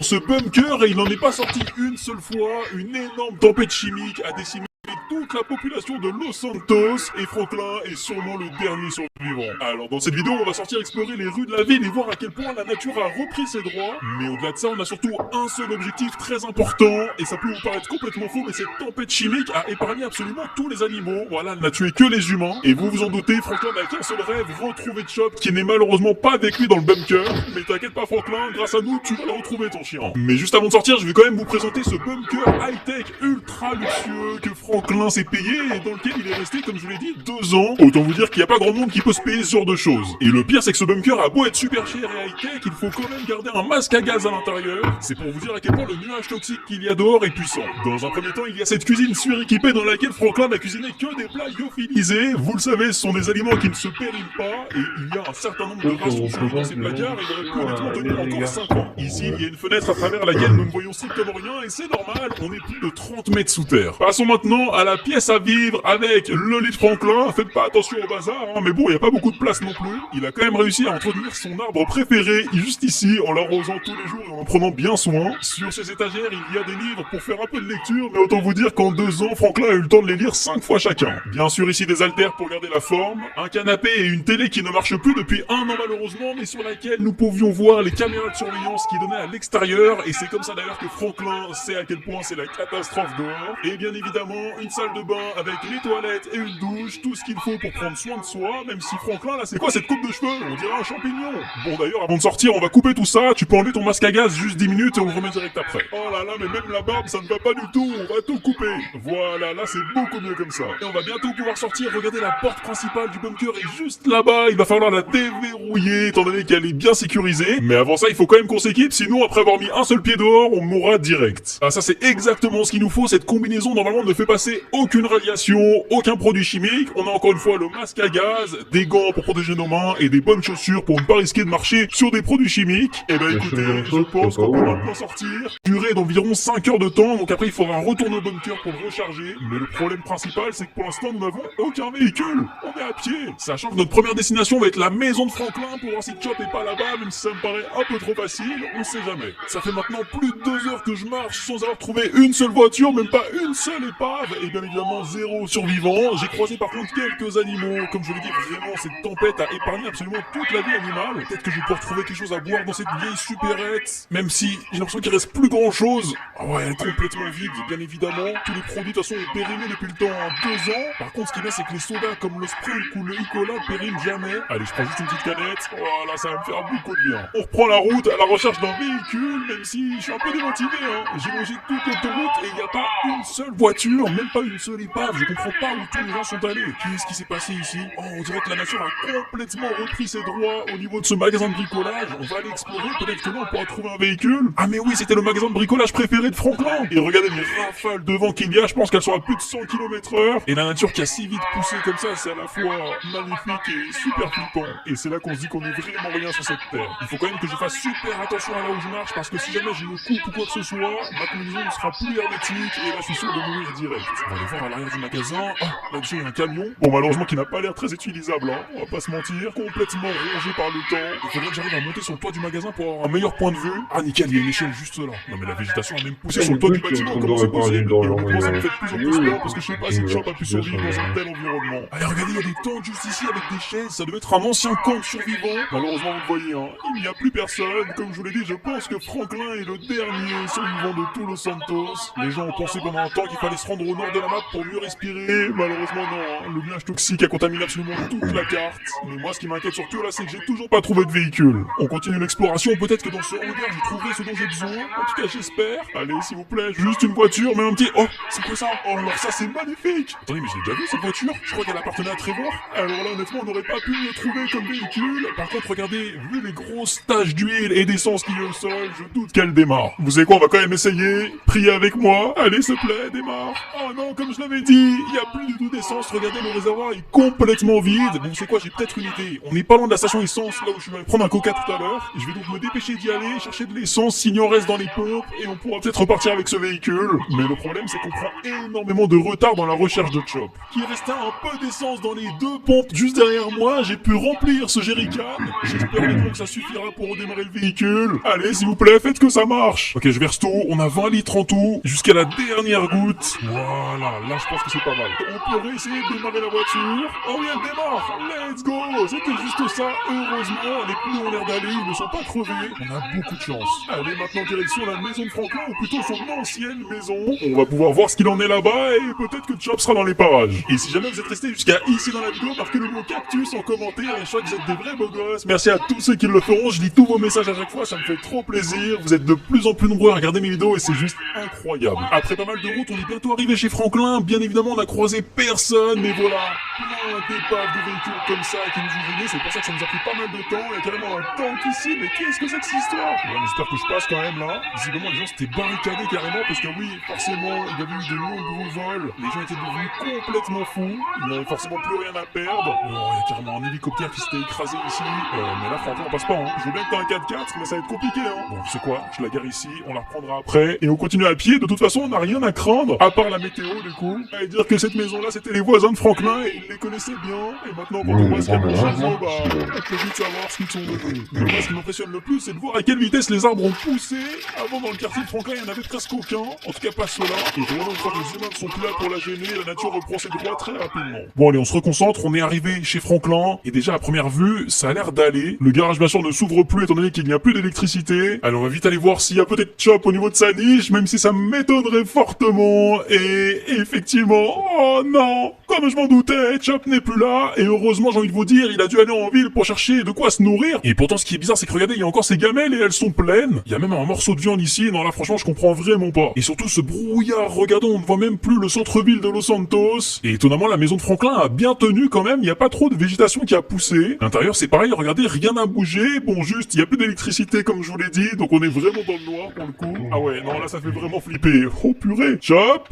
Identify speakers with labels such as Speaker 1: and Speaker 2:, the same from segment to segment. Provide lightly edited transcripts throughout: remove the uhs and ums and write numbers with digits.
Speaker 1: Ce bunker, et il n'en est pas sorti une seule fois, une énorme tempête chimique a décimé toute la population de Los Santos, et Franklin est sûrement le dernier survivant. Alors dans cette vidéo, on va sortir explorer les rues de la ville et voir à quel point la nature a repris ses droits. Mais au-delà de ça, on a surtout un seul objectif très important, et ça peut vous paraître complètement faux, mais cette tempête chimique a épargné absolument tous les animaux. Voilà, elle n'a tué que les humains. Et vous vous en doutez, Franklin n'a qu'un seul rêve, retrouver Chop, qui n'est malheureusement pas avec lui dans le bunker. Mais t'inquiète pas Franklin, grâce à nous, tu vas le retrouver ton chien. Mais juste avant de sortir, je vais quand même vous présenter ce bunker high-tech ultra luxueux que Franklin s'est payé et dans lequel il est resté, comme je vous l'ai dit, 2 ans. Autant vous dire qu'il n'y a pas grand monde qui peut se payer ce genre de choses. Et le pire, c'est que ce bunker a beau être super cher et high-tech, il faut quand même garder un masque à gaz à l'intérieur. C'est pour vous dire à quel point le nuage toxique qu'il y a dehors est puissant. Dans un premier temps, il y a cette cuisine suréquipée dans laquelle Franklin n'a cuisiné que des plats lyophilisés. Vous le savez, ce sont des aliments qui ne se périment pas et il y a un certain nombre de rations surgelées dans ces placards et il aurait pu honnêtement tenir encore 5 ans. Ici, il y a une fenêtre à travers laquelle nous ne voyons strictement rien et c'est normal, on est plus de 30 mètres sous terre. Passons maintenant à la pièce à vivre avec le lit de Franklin. Faites pas attention au bazar, hein, mais bon, il n'y a pas beaucoup de place non plus. Il a quand même réussi à entretenir son arbre préféré juste ici, en l'arrosant tous les jours et en prenant bien soin. Sur ses étagères, il y a des livres pour faire un peu de lecture, mais autant vous dire qu'en 2 ans, Franklin a eu le temps de les lire 5 fois chacun. Bien sûr, ici des haltères pour garder la forme, un canapé et une télé qui ne marche plus depuis 1 an malheureusement, mais sur laquelle nous pouvions voir les caméras de surveillance qui donnaient à l'extérieur, et c'est comme ça d'ailleurs que Franklin sait à quel point c'est la catastrophe dehors. Et bien évidemment, une salle de bain avec les toilettes et une douche, tout ce qu'il faut pour prendre soin de soi, même si Franklin, là, c'est quoi cette coupe de cheveux? On dirait un champignon. Bon d'ailleurs, avant de sortir, on va couper tout ça, tu peux enlever ton masque à gaz juste 10 minutes et on le remet direct après. Oh là là, mais même la barbe, ça ne va pas du tout, on va tout couper. Voilà, là c'est beaucoup mieux comme ça. Et on va bientôt pouvoir sortir, regardez la porte principale du bunker est juste là-bas, il va falloir la déverrouiller étant donné qu'elle est bien sécurisée. Mais avant ça, il faut quand même qu'on s'équipe, sinon après avoir mis un seul pied dehors, on mourra direct. Ah ça c'est exactement ce qu'il nous faut, cette combinaison normalement ne fait passer aucune radiation, aucun produit chimique, on a encore une fois le masque à gaz, des gants pour protéger nos mains et des bonnes chaussures pour ne pas risquer de marcher sur des produits chimiques. Et ben écoutez, je pense qu'on peut maintenant sortir. Durée d'environ 5 heures de temps, donc après il faudra retourner au bunker pour le recharger. Mais le problème principal c'est que pour l'instant nous n'avons aucun véhicule, on est à pied. Sachant que notre première destination va être la maison de Franklin pour voir si Chop est pas là-bas, même si ça me paraît un peu trop facile, on sait jamais. Ça fait maintenant plus de 2 heures que je marche sans avoir trouvé une seule voiture, même pas une seule épave, et bien évidemment 0 survivant. J'ai croisé par contre quelques animaux, comme je l'ai dit, vraiment cette tempête a épargné absolument toute la vie animale. Peut-être que je vais pouvoir trouver quelque chose à boire dans cette vieille supérette, même si j'ai l'impression qu'il reste plus grand chose. Ah ouais, elle est complètement vide, bien évidemment. Tous les produits de toute façon ont périmé depuis le temps en 2 ans. Par contre, ce qui est bien, c'est que les sodas comme le Sprink ou le Icola périment jamais. Allez, je prends juste une petite canette. Voilà, ça va me faire beaucoup de bien. On reprend la route à la recherche d'un véhicule, même si je suis un peu démotivé, hein. J'ai logé toute l'autoroute et il n'y a pas une seule voiture, même pas une seule épave. Je comprends pas où tous les gens sont allés. Qu'est-ce qui s'est passé ici? Oh, on dirait que la nature a complètement repris ses droits au niveau de ce magasin de bricolage. On va aller explorer, peut-être que là on pourra trouver un véhicule. Ah mais oui, c'était le magasin de bricolage préféré de Franklin. Et regardez les rafales de vent qu'il y a, je pense qu'elles sont à plus de 100 km/h. Et la nature qui a si vite poussé comme ça, c'est à la fois magnifique et super flippant. Et c'est là qu'on se dit qu'on est vraiment rien sur cette terre. Il faut quand même que je fasse super attention à là où je marche, parce que si jamais je me coupe ou quoi que ce soit, ma combinaison ne sera plus hermétique, et là je suis sûr de mourir direct. On va aller voir à l'arrière du magasin. Ah, là-dessus il y a un camion. Bon malheureusement qui n'a pas l'air très utilisable, hein. On va pas se mentir. Complètement rongé par le temps. Il faudrait que j'arrive à monter sur le toit du magasin pour avoir un meilleur point de vue. Ah nickel, il y a une échelle juste là. Non mais la végétation a même poussé sur le toit du bâtiment. Comment c'est possible? Et honnêtement ça me fait de plus en plus peur parce que je sais pas si Chop a pu survivre dans un tel environnement. Allez regardez, il y a des tentes juste ici avec des chaises. Ça devait être un ancien camp de survivants. Malheureusement vous le voyez, hein. Il n'y a plus personne. Comme je vous l'ai dit, je pense que Franklin est le dernier survivant de tout Los Santos. Les gens ont pensé pendant un temps qu'il fallait se rendre au nord de la map pour mieux respirer. Malheureusement non, hein. Le nuage toxique a contaminé absolument toute la carte. Mais moi ce qui m'inquiète surtout là, c'est que j'ai toujours pas trouvé de véhicule. On continue l'exploration, peut-être que dans ce hangar je trouverai ce dont j'ai besoin. En tout cas j'espère. Allez s'il vous plaît, juste une voiture, mais un petit... Oh, c'est quoi ça? Oh alors ça c'est magnifique. Attendez mais je l'ai déjà vu cette voiture. Je crois qu'elle appartenait à Trevor. Alors là honnêtement on n'aurait pas pu le trouver comme véhicule. Par contre regardez, vu les grosses taches d'huile et d'essence qu'il y a au sol, je doute qu'elle démarre. Vous savez quoi, on va quand même essayer. Priez avec moi. Allez s'il te plaît, démarre. Oh non, non, comme je l'avais dit, il n'y a plus du tout d'essence. Regardez, le réservoir est complètement vide. Bon, c'est quoi, j'ai peut-être une idée. On n'est pas loin de la station essence, là où je vais prendre un coca tout à l'heure. Je vais donc me dépêcher d'y aller, chercher de l'essence, s'il y en reste dans les pompes, et on pourra peut-être repartir avec ce véhicule. Mais le problème, c'est qu'on prend énormément de retard dans la recherche de Chop. Qu'il restait un peu d'essence dans les 2 pompes juste derrière moi, j'ai pu remplir ce jerrycan. J'espère honnêtement que ça suffira pour redémarrer le véhicule. Allez, s'il vous plaît, faites que ça marche. Ok, je verse tout, on a 20 litres en tout, jusqu'à la dernière goutte. Voilà, là je pense que c'est pas mal. On peut réessayer de démarrer la voiture. Oh oui, elle démarre. Let's go. C'était juste ça. Heureusement, les pneus ont l'air d'aller, ils ne sont pas crevés. On a beaucoup de chance. Allez, maintenant direction la maison de Franklin, ou plutôt son ancienne maison. On va pouvoir voir ce qu'il en est là-bas, et peut-être que Chop sera dans les parages. Et si jamais vous êtes resté jusqu'à ici dans la vidéo, marquez le mot cactus en commentaire, et je crois que vous êtes des vrais beaux gosses. Merci à tous ceux qui le feront, je lis tous vos messages à chaque fois, ça me fait trop plaisir. Vous êtes de plus en plus nombreux à regarder mes vidéos, et c'est juste incroyable. Après pas mal de routes, on est bientôt arrivé chez Franklin. Bien évidemment, on a croisé personne, mais voilà, plein d'épaves de véhicules comme ça qui nous ont venus. C'est pour ça que ça nous a pris pas mal de temps. Il y a carrément un tank ici, mais qu'est-ce que c'est que cette histoire? Ouais, j'espère que je passe quand même là. Visiblement, les gens s'étaient barricadés carrément, parce que oui, forcément, il y avait eu de nombreux vols. Les gens étaient devenus complètement fous. Ils n'avaient forcément plus rien à perdre. Oh, il y a carrément un hélicoptère qui s'était écrasé ici. Mais là, Franklin, on passe pas. Hein. Je veux bien que t'as un 4x4, mais ça va être compliqué. Hein. Bon, c'est quoi? Je la gare ici, on la reprendra après. Et on continue à pied. De toute façon, on n'a rien à craindre, à part la météo, du coup. Allez dire que cette maison-là, c'était les voisins de Franklin et ils les connaissaient bien. Et maintenant, quand on voit ce qu'il y a de chez eux, bah, on peut vite savoir ce qu'ils sont devenus. Mais moi, ce qui m'impressionne le plus, c'est de voir à quelle vitesse les arbres ont poussé. Avant, dans le quartier de Franklin, il n'y en avait presque aucun. En tout cas, pas ceux-là. Et vraiment, une fois que les humains ne sont plus là pour la gêner, la nature reprend ses droits très rapidement. Bon, allez, on se reconcentre. On est arrivé chez Franklin. Et déjà, à première vue, ça a l'air d'aller. Le garage, bien sûr, ne s'ouvre plus étant donné qu'il n'y a plus d'électricité. Alors, on va vite aller voir s'il y a peut-être Chop au niveau de sa niche, même si ça m'étonnerait fortement. Et effectivement, oh non, comme je m'en doutais, Chop n'est plus là. Et heureusement, j'ai envie de vous dire, il a dû aller en ville pour chercher de quoi se nourrir. Et pourtant, ce qui est bizarre, c'est que regardez, il y a encore ces gamelles et elles sont pleines. Il y a même un morceau de viande ici. Non, là, franchement, je comprends vraiment pas. Et surtout, ce brouillard, regardons, on ne voit même plus le centre-ville de Los Santos. Et étonnamment, la maison de Franklin a bien tenu quand même. Il n'y a pas trop de végétation qui a poussé. L'intérieur, c'est pareil, regardez, rien n'a bougé. Bon, juste, il n'y a plus d'électricité, comme je vous l'ai dit. Donc, on est vraiment dans le noir pour le coup. Ah ouais, non, là, ça fait vraiment flipper. Oh purée. Chop,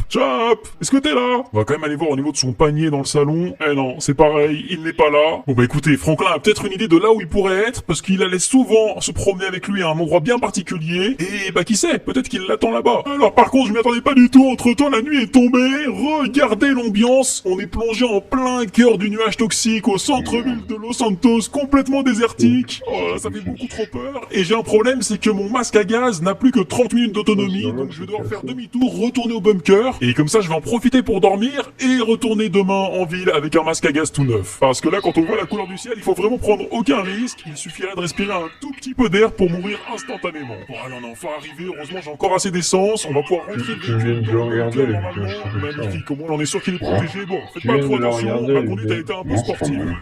Speaker 1: est-ce que t'es là? On va quand même aller voir au niveau de son panier dans le salon. Eh non, c'est pareil, il n'est pas là. Bon bah écoutez, Franklin a peut-être une idée de là où il pourrait être, parce qu'il allait souvent se promener avec lui à un endroit bien particulier. Et bah qui sait, peut-être qu'il l'attend là-bas. Alors par contre, je m'y attendais pas du tout. Entre-temps, la nuit est tombée. Regardez l'ambiance. On est plongé en plein cœur du nuage toxique au centre-ville de Los Santos, complètement désertique. Oh, ça fait beaucoup trop peur. Et j'ai un problème, c'est que mon masque à gaz n'a plus que 30 minutes d'autonomie, donc je vais devoir faire demi-tour, retourner au bunker. Et comme ça, je vais en profiter pour dormir et retourner demain en ville avec un masque à gaz tout neuf. Parce que là, quand on voit la couleur du ciel, il faut vraiment prendre aucun risque. Il suffirait de respirer un tout petit peu d'air pour mourir instantanément. Bon, allez, on est enfin arrivé. Heureusement, j'ai encore assez d'essence. On va pouvoir rentrer le véhicule normalement. Magnifique. Au moins, on est sûr qu'il est protégé. Bon, faites pas trop attention. Ma conduite a été un peu sportive.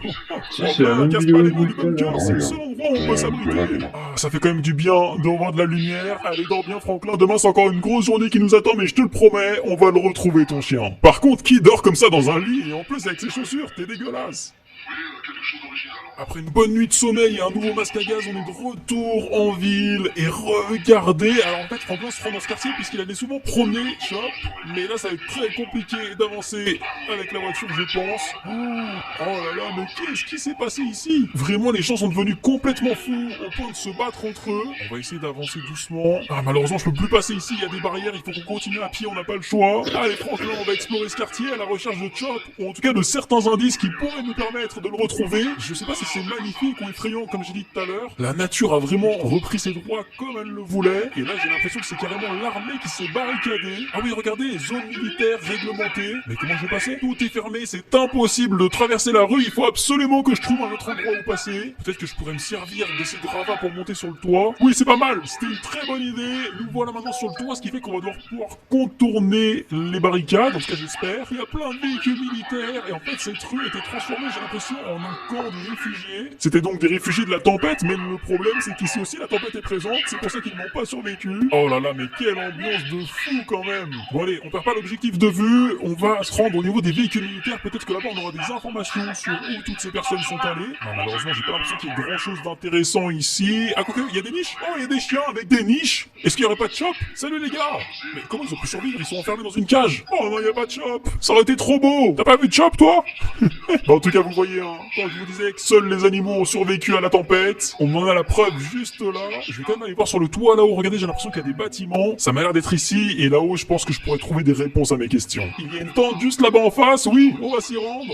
Speaker 2: C'est la même
Speaker 1: Casse
Speaker 2: vidéo
Speaker 1: pas les
Speaker 2: que
Speaker 1: mots du bunker. C'est le seul endroit où on peut s'abriter. Ah, ça fait quand même du bien de revoir de la lumière. Allez, dors bien, Franklin. Demain, c'est encore une grosse journée qui nous attend, mais je te le promets, on va le retrouver, ton chien. Par contre, qui dort comme ça dans un lit, et en plus avec ses chaussures, t'es dégueulasse. Après une bonne nuit de sommeil et un nouveau masque à gaz, on est de retour en ville. Et regardez, alors en fait Franklin se rend dans ce quartier puisqu'il allait souvent promener Chop. Mais là ça va être très compliqué d'avancer avec la voiture, je pense. Oh là là, mais qu'est-ce qui s'est passé ici? Vraiment, les gens sont devenus complètement fous au point de se battre entre eux. On va essayer d'avancer doucement. Ah, malheureusement je peux plus passer ici, il y a des barrières, il faut qu'on continue à pied, on n'a pas le choix. Allez Franklin, on va explorer ce quartier à la recherche de Chop, ou en tout cas de certains indices qui pourraient nous permettre de le retrouver. Je sais pas si c'est magnifique ou effrayant comme j'ai dit tout à l'heure. La nature a vraiment repris ses droits comme elle le voulait. Et là j'ai l'impression que c'est carrément l'armée qui s'est barricadée. Ah oui, regardez, zone militaire réglementée. Mais comment je vais passer? Tout est fermé, c'est impossible de traverser la rue. Il faut absolument que je trouve un autre endroit où passer. Peut-être que je pourrais me servir de ces gravats pour monter sur le toit. Oui, c'est pas mal, c'était une très bonne idée. Nous voilà maintenant sur le toit, ce qui fait qu'on va devoir pouvoir contourner les barricades. En tout cas j'espère. Il y a plein de véhicules militaires. Et en fait cette rue était transformée, j'ai l'impression, en un camp de réfugiés. C'était donc des réfugiés de la tempête, mais le problème c'est qu'ici aussi la tempête est présente, c'est pour ça qu'ils n'ont pas survécu. Oh là là, mais quelle ambiance de fou quand même. Bon allez, on perd pas l'objectif de vue, on va se rendre au niveau des véhicules militaires, peut-être que là-bas on aura des informations sur où toutes ces personnes sont allées. Non, malheureusement j'ai pas l'impression qu'il y ait grand chose d'intéressant ici. Ah quoique, il y a des niches. Oh, il y a des chiens avec des niches. Est-ce qu'il y aurait pas de Chop? Salut les gars. Mais comment ils ont pu survivre? Ils sont enfermés dans une cage. Oh non, il y a pas de Chop. Ça aurait été trop beau. T'as pas vu de Chop toi? Bah, en tout cas vous voyez, hein, quand je vous disais que seuls les animaux ont survécu à la tempête, on en a la preuve juste là. Je vais quand même aller voir sur le toit là-haut. Regardez, j'ai l'impression qu'il y a des bâtiments. Ça m'a l'air d'être ici, et là-haut je pense que je pourrais trouver des réponses à mes questions. Il y a une tente juste là-bas en face, oui, on va s'y rendre.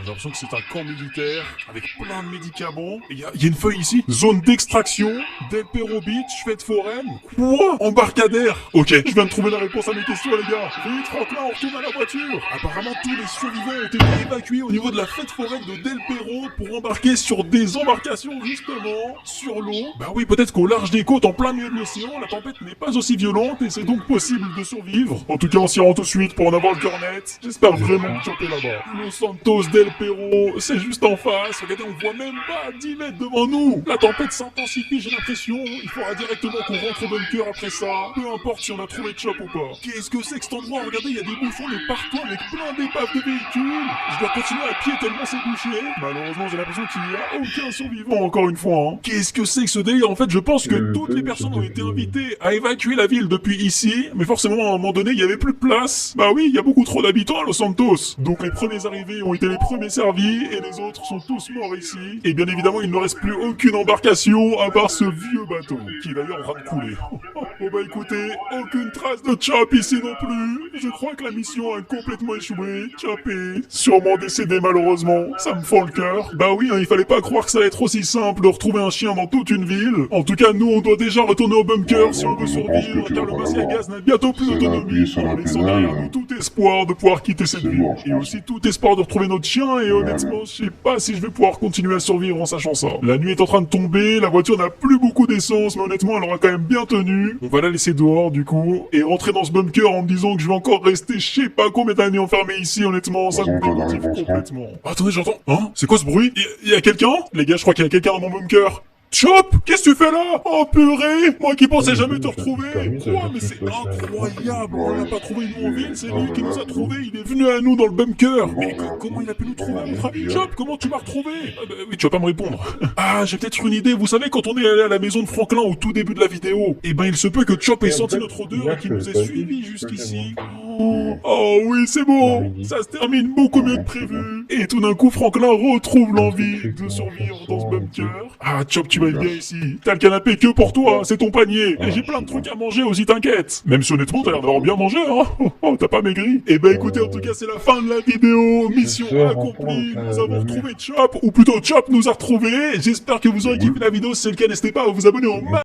Speaker 1: J'ai l'impression que c'est un camp militaire avec plein de médicaments. Il y a une feuille ici. Zone d'extraction, Del Perro Beach, fête foraine. Quoi? Embarcadère. Ok, je viens de trouver la réponse à mes questions les gars. Vite, Franklin, on retourne à la voiture. Apparemment tous les survivants ont été évacués au niveau de la fête foraine de Del Perro pour embarquer sur des embarcations justement sur l'eau. Bah oui, peut-être qu'au large des côtes, en plein milieu de l'océan, la tempête n'est pas aussi violente et c'est donc possible de survivre. En tout cas, on s'y rend tout de suite pour en avoir le cœur net. J'espère vraiment choper là-bas. Los Santos Del Perro, c'est juste en face. Regardez, on voit même pas 10 mètres devant nous. La tempête s'intensifie, j'ai l'impression. Il faudra directement qu'on rentre au bunker après ça. Peu importe si on a trouvé de Chop ou pas. Qu'est-ce que c'est que cet endroit? Regardez, il y a des bouchons de partout avec plein d'épaves de véhicules. Je dois continuer à pied tellement c'est bouché. Malheureusement, j'ai l'impression qu'il n'y a aucun survivant encore une fois. Hein. Qu'est-ce que c'est que ce délire? En fait, je pense que toutes les personnes ont été invitées à évacuer la ville depuis ici. Mais forcément, à un moment donné, il n'y avait plus de place. Bah oui, il y a beaucoup trop d'habitants à Los Santos. Donc les premiers arrivés ont été les premiers servis et les autres sont tous morts ici. Et bien évidemment, il ne reste plus aucune embarcation à part ce vieux bateau qui est d'ailleurs en train de couler. Bon bah écoutez, aucune trace de Chop ici non plus. Je crois que la mission a complètement échoué. Chop est sûrement décédé malheureusement. Ça me fend le cœur. Bah oui, hein, il fallait pas croire que ça allait être aussi simple de retrouver un chien dans toute une ville. En tout cas, nous on doit déjà retourner au bunker si on veut survivre, car le masque à gaz n'a bientôt plus d'autonomie, en laissant derrière nous tout espoir de pouvoir quitter cette ville. Et aussi tout espoir de retrouver notre chien, et honnêtement, je sais pas si je vais pouvoir continuer à survivre en sachant ça. La nuit est en train de tomber, la voiture n'a plus beaucoup d'essence, mais honnêtement, elle aura quand même bien tenu. On va la laisser dehors, du coup, et rentrer dans ce bunker en me disant que je vais encore rester je sais pas combien d'années enfermé ici, honnêtement, ça me démotive complètement. Attendez, j'entends. Hein? C'est quoi ce bruit? Il y a quelqu'un? Les gars, je crois qu'il y a quelqu'un dans mon bunker. Chop, qu'est-ce que tu fais là? Oh purée, moi qui pensais jamais te retrouver. Quoi? Mais c'est incroyable, on l'a pas trouvé nous en ville, c'est lui qui nous a trouvé, il est venu à nous dans le bunker. Mais comment il a pu nous trouver à notre avis? Chop, comment tu m'as retrouvé? Bah, oui, tu vas pas me répondre. Ah, j'ai peut-être une idée, vous savez quand on est allé à la maison de Franklin au tout début de la vidéo, eh ben il se peut que Chop ait senti notre odeur et qu'il nous ait suivis jusqu'ici. Oh oui, c'est bon, ça se termine beaucoup mieux que prévu. Et tout d'un coup, Franklin retrouve l'envie de survivre dans ce bunker. Ah, Chop, tu vas être bien ici. T'as le canapé que pour toi, c'est ton panier. Et j'ai plein de trucs à manger aussi, t'inquiète. Même si honnêtement, t'as l'air d'avoir bien mangé, hein. Oh, t'as pas maigri. Eh ben écoutez, en tout cas, c'est la fin de la vidéo. Mission accomplie. Nous avons retrouvé Chop, ou plutôt Chop nous a retrouvés. J'espère que vous aurez kiffé la vidéo. Si c'est le cas, n'hésitez pas à vous abonner au